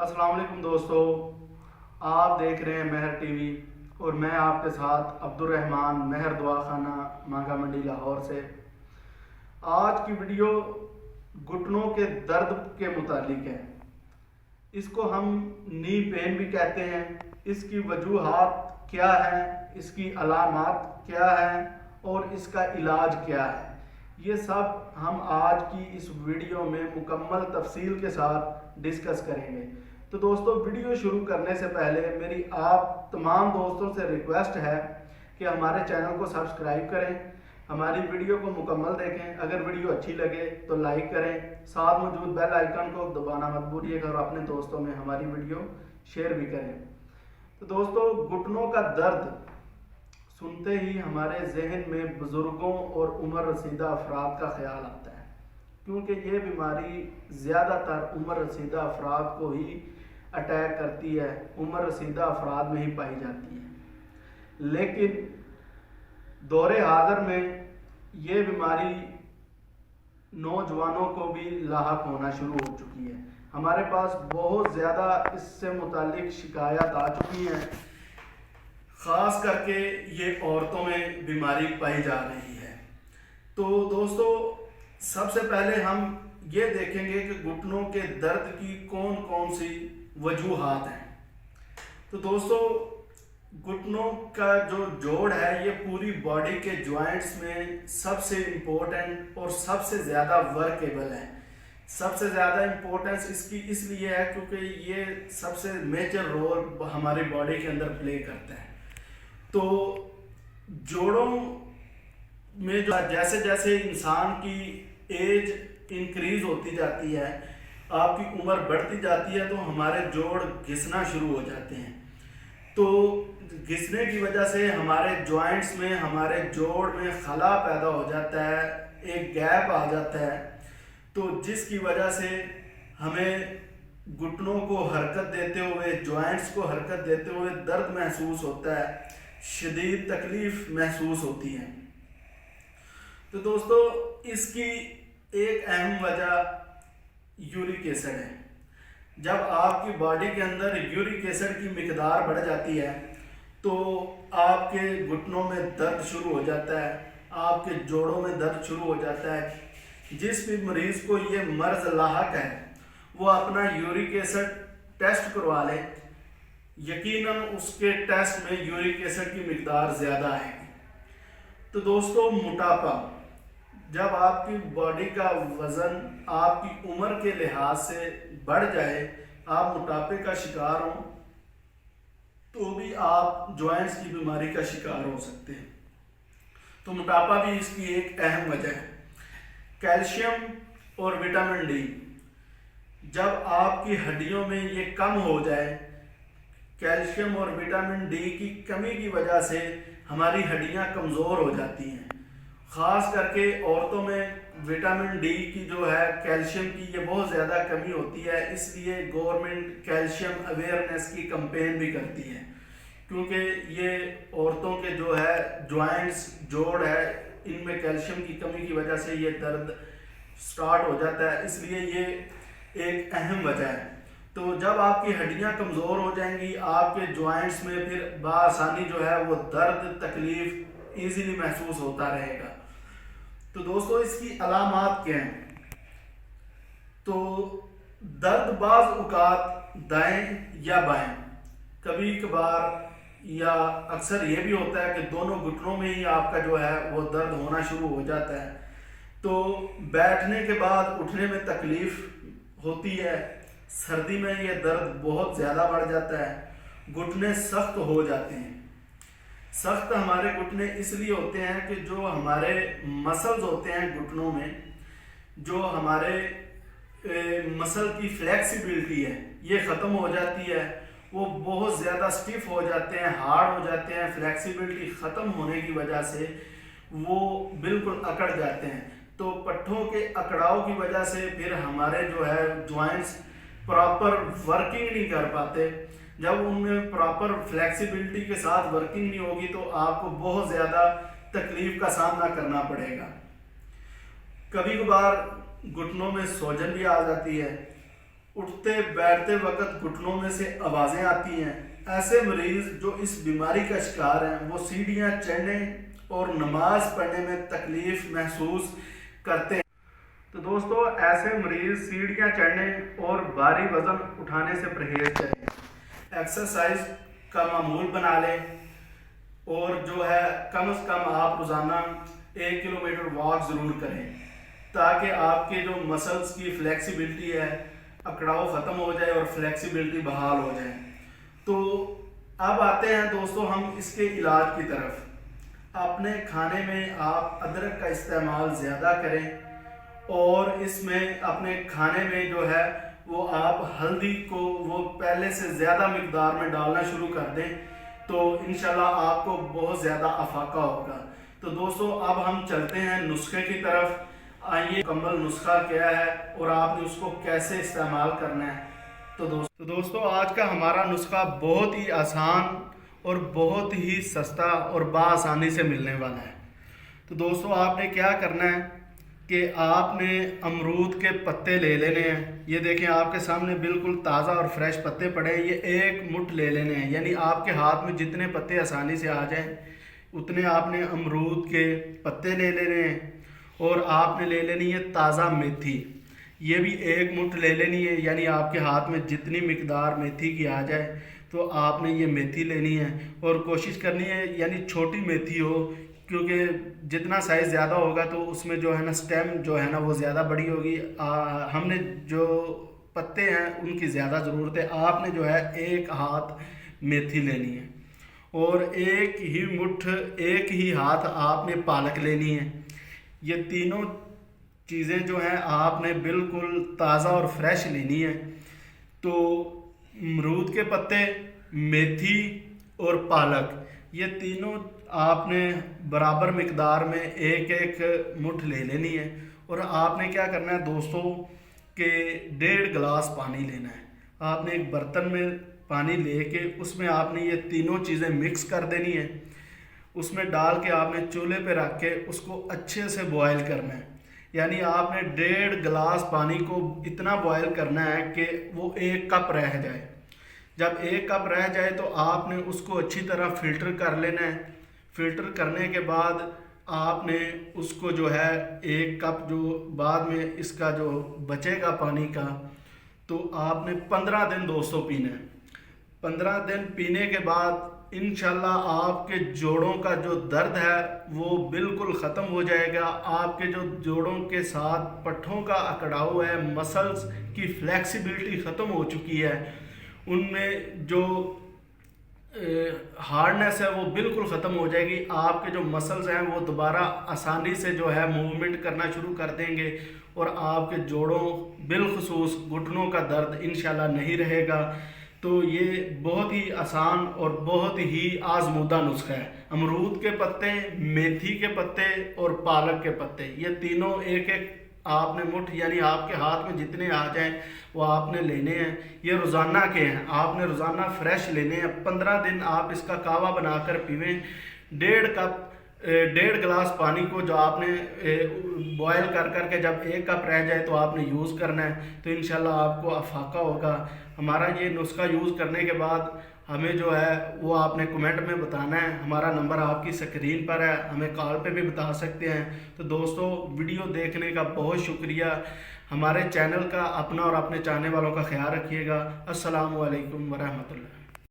अस्सलाम वालेकुम दोस्तों, आप देख रहे हैं मेहर टीवी और मैं आपके साथ अब्दुर्रहमान मेहर दवाखाना मांगा मंडी लाहौर से। आज की वीडियो घुटनों के दर्द के मुतालिक है। इसको हम नी पेन भी कहते हैं। इसकी वजूहात क्या हैं, इसकी अलामात क्या हैं और इसका इलाज क्या है, ये सब हम आज की इस वीडियो में मुकम्मल तफसील के साथ डिस्कस करेंगे। तो दोस्तों, वीडियो शुरू करने से पहले मेरी आप तमाम दोस्तों से रिक्वेस्ट है कि हमारे चैनल को सब्सक्राइब करें, हमारी वीडियो को मुकम्मल देखें। अगर वीडियो अच्छी लगे तो लाइक करें, साथ मौजूद बेल आइकन को दबाना मत भूलिएगा और अपने दोस्तों में हमारी वीडियो शेयर भी करें। तो दोस्तों, घुटनों का दर्द सुनते ही हमारे जहन में बुज़ुर्गों और उम्र रसीदा अफराद का ख्याल आता है, क्योंकि ये बीमारी ज़्यादातर उम्र रसीदा अफराद को ही अटैक करती है, उम्र रसीदा अफराद में ही पाई जाती है। लेकिन दौरे हाज़िर में ये बीमारी नौजवानों को भी लाहक होना शुरू हो चुकी है। हमारे पास बहुत ज़्यादा इससे मुतालिक शिकायत आ चुकी हैं, ख़ास करके ये औरतों में बीमारी पाई जा रही है। तो दोस्तों, सबसे पहले हम ये देखेंगे कि घुटनों के दर्द की कौन कौन सी वजूहात हैं। तो दोस्तों, घुटनों का जो जोड़ है ये पूरी बॉडी के जॉइंट्स में सबसे इम्पोर्टेंट और सबसे ज़्यादा वर्केबल है। सबसे ज़्यादा इम्पोर्टेंस इसकी इसलिए है क्योंकि ये सबसे मेजर रोल हमारी बॉडी के अंदर प्ले करता है। तो जोड़ों में जो जैसे जैसे इंसान की एज इंक्रीज होती जाती है, आपकी उम्र बढ़ती जाती है, तो हमारे जोड़ घिसना शुरू हो जाते हैं। तो घिसने की वजह से हमारे जॉइंट्स में, हमारे जोड़ में खला पैदा हो जाता है, एक गैप आ जाता है, तो जिसकी वजह से हमें घुटनों को हरकत देते हुए, जॉइंट्स को हरकत देते हुए दर्द महसूस होता है, शदीद तकलीफ महसूस होती है। तो दोस्तों, इसकी एक अहम वजह यूरिक एसिड है। जब आपकी बॉडी के अंदर यूरिक एसिड की मिकदार बढ़ जाती है तो आपके घुटनों में दर्द शुरू हो जाता है, आपके जोड़ों में दर्द शुरू हो जाता है। जिस भी मरीज़ को ये मर्ज़ लाहक है वो अपना यूरिक एसिड टेस्ट करवा ले, यकीनन उसके टेस्ट में यूरिक एसिड की मिकदार ज़्यादा आएगी। तो दोस्तों, मोटापा, जब आपकी बॉडी का वज़न आपकी उम्र के लिहाज से बढ़ जाए, आप मोटापे का शिकार हों, तो भी आप जॉइंट्स की बीमारी का शिकार हो सकते हैं। तो मोटापा भी इसकी एक अहम वजह है। कैल्शियम और विटामिन डी, जब आपकी हड्डियों में ये कम हो जाए, कैल्शियम और विटामिन डी की कमी की वजह से हमारी हड्डियां कमज़ोर हो जाती हैं। ख़ास करके औरतों में विटामिन डी की जो है, कैल्शियम की, ये बहुत ज़्यादा कमी होती है। इसलिए गवर्नमेंट कैल्शियम अवेयरनेस की कंपेन भी करती है, क्योंकि ये औरतों के जो है जॉइंट्स, जोड़ है, इनमें कैल्शियम की कमी की वजह से ये दर्द स्टार्ट हो जाता है। इसलिए ये एक अहम वजह है। तो जब आपकी हड्डियां कमज़ोर हो जाएंगी, आपके जॉइंट्स में फिर बआसानी जो है वो दर्द, तकलीफ ईजीली महसूस होता रहेगा। तो दोस्तों, इसकी अलामात क्या हैं? तो दर्द बाज़ औक़ात दाएं या बाएं, कभी कभार या अक्सर ये भी होता है कि दोनों घुटनों में ही आपका जो है वो दर्द होना शुरू हो जाता है। तो बैठने के बाद उठने में तकलीफ़ होती है, सर्दी में ये दर्द बहुत ज़्यादा बढ़ जाता है, घुटने सख्त हो जाते हैं। सख्त हमारे घुटने इसलिए होते हैं कि जो हमारे मसल्स होते हैं घुटनों में, जो हमारे मसल की फ्लेक्सिबिलिटी है, ये ख़त्म हो जाती है, वो बहुत ज़्यादा स्टिफ हो जाते हैं, हार्ड हो जाते हैं। फ्लेक्सिबिलिटी ख़त्म होने की वजह से वो बिल्कुल अकड़ जाते हैं। तो पट्ठों के अकड़ाव की वजह से फिर हमारे जो है जॉइंट्स प्रॉपर वर्किंग नहीं कर पाते। जब उनमें प्रॉपर फ्लेक्सिबिलिटी के साथ वर्किंग नहीं होगी तो आपको बहुत ज़्यादा तकलीफ़ का सामना करना पड़ेगा। कभी कभार घुटनों में सूजन भी आ जाती है, اٹھتے بیٹھتے وقت گھٹنوں میں سے آوازیں آتی ہیں، ایسے مریض جو اس بیماری کا شکار ہیں وہ سیڑھیاں چڑھنے اور نماز پڑھنے میں تکلیف محسوس کرتے ہیں۔ تو دوستو ایسے مریض سیڑھیاں چڑھنے اور بھاری وزن اٹھانے سے پرہیز کریں، ایکسرسائز کا معمول بنا لیں، اور جو ہے کم از کم آپ روزانہ 1 کلومیٹر واک ضرور کریں تاکہ آپ کے جو مسلز کی فلیکسیبلٹی ہے، اکڑاؤ ختم ہو جائے اور فلیکسیبلٹی بحال ہو جائے۔ تو اب آتے ہیں دوستو ہم اس کے علاج کی طرف۔ اپنے کھانے میں آپ ادرک کا استعمال زیادہ کریں، اور اس میں اپنے کھانے میں جو ہے وہ آپ ہلدی کو وہ پہلے سے زیادہ مقدار میں ڈالنا شروع کر دیں، تو انشاءاللہ آپ کو بہت زیادہ افاقہ ہوگا۔ تو دوستو اب ہم چلتے ہیں نسخے کی طرف۔ آئیے مکمل نسخہ کیا ہے اور آپ نے اس کو کیسے استعمال کرنا ہے۔ تو دوستو آج کا ہمارا نسخہ بہت ہی آسان اور بہت ہی سستا اور بآسانی سے ملنے والا ہے۔ تو دوستو آپ نے کیا کرنا ہے کہ آپ نے امرود کے پتے لے لینے ہیں۔ یہ دیکھیں آپ کے سامنے بالکل تازہ اور فریش پتے پڑے ہیں، یہ 1 مٹھ لے لینے ہیں، یعنی آپ کے ہاتھ میں جتنے پتے آسانی سے آ جائیں اتنے آپ نے امرود کے پتے لے لینے ہیں۔ اور آپ نے لے لینی ہے تازہ میتھی، یہ بھی 1 مٹھ لے لینی ہے، یعنی آپ کے ہاتھ میں جتنی مقدار میتھی کی آ جائے تو آپ نے یہ میتھی لینی ہے، اور کوشش کرنی ہے یعنی چھوٹی میتھی ہو، کیونکہ جتنا سائز زیادہ ہوگا تو اس میں جو ہے نا سٹیم جو ہے نا وہ زیادہ بڑی ہوگی۔ ہم نے جو پتے ہیں ان کی زیادہ ضرورت ہے۔ آپ نے جو ہے 1 ہاتھ میتھی لینی ہے، اور 1 ہی مٹھ 1 ہی ہاتھ آپ نے پالک لینی ہے۔ یہ تینوں چیزیں جو ہیں آپ نے بالکل تازہ اور فریش لینی ہے۔ تو امرود کے پتے، میتھی اور پالک، یہ تینوں آپ نے برابر مقدار میں 1 مٹھ لے لینی ہے، اور آپ نے کیا کرنا ہے دوستو کہ 1.5 گلاس پانی لینا ہے۔ آپ نے ایک برتن میں پانی لے کے اس میں آپ نے یہ تینوں چیزیں مکس کر دینی ہے، اس میں ڈال کے آپ نے چولہے پہ رکھ کے اس کو اچھے سے بوائل کرنا ہے، یعنی آپ نے 1.5 گلاس پانی کو اتنا بوائل کرنا ہے کہ وہ 1 کپ رہ جائے۔ جب 1 کپ رہ جائے تو آپ نے اس کو اچھی طرح فلٹر کر لینا ہے۔ فلٹر کرنے کے بعد آپ نے اس کو جو ہے 1 کپ جو بعد میں اس کا جو بچے گا پانی کا، تو آپ نے 15 دن دوستو پینا ہے۔ 15 دن پینے کے بعد انشاءاللہ آپ کے جوڑوں کا جو درد ہے وہ بالکل ختم ہو جائے گا۔ آپ کے جو جوڑوں کے ساتھ پٹھوں کا اکڑاؤ ہے، مسلز کی فلیکسیبلٹی ختم ہو چکی ہے، ان میں جو ہارڈنیس ہے وہ بالکل ختم ہو جائے گی۔ آپ کے جو مسلز ہیں وہ دوبارہ آسانی سے جو ہے موومنٹ کرنا شروع کر دیں گے، اور آپ کے جوڑوں بالخصوص گھٹنوں کا درد انشاءاللہ نہیں رہے گا۔ تو یہ بہت ہی آسان اور بہت ہی آزمودہ نسخہ ہے۔ امرود کے پتے، میتھی کے پتے اور پالک کے پتے، یہ تینوں 1 آپ نے مٹھ یعنی آپ کے ہاتھ میں جتنے آ جائیں وہ آپ نے لینے ہیں۔ یہ روزانہ کے ہیں، آپ نے روزانہ فریش لینے ہیں۔ 15 دن آپ اس کا کعوہ بنا کر پیویں۔ 1.5 گلاس پانی کو جو آپ نے بوائل کر کے جب 1 کپ رہ جائے تو آپ نے یوز کرنا ہے، تو انشاءاللہ آپ کو افاقہ ہوگا۔ ہمارا یہ نسخہ یوز کرنے کے بعد ہمیں جو ہے وہ آپ نے کمنٹ میں بتانا ہے۔ ہمارا نمبر آپ کی سکرین پر ہے، ہمیں کال پہ بھی بتا سکتے ہیں۔ تو دوستو ویڈیو دیکھنے کا بہت شکریہ۔ ہمارے چینل کا اپنا اور اپنے چاہنے والوں کا خیال رکھیے گا۔ السلام علیکم ورحمۃ اللہ۔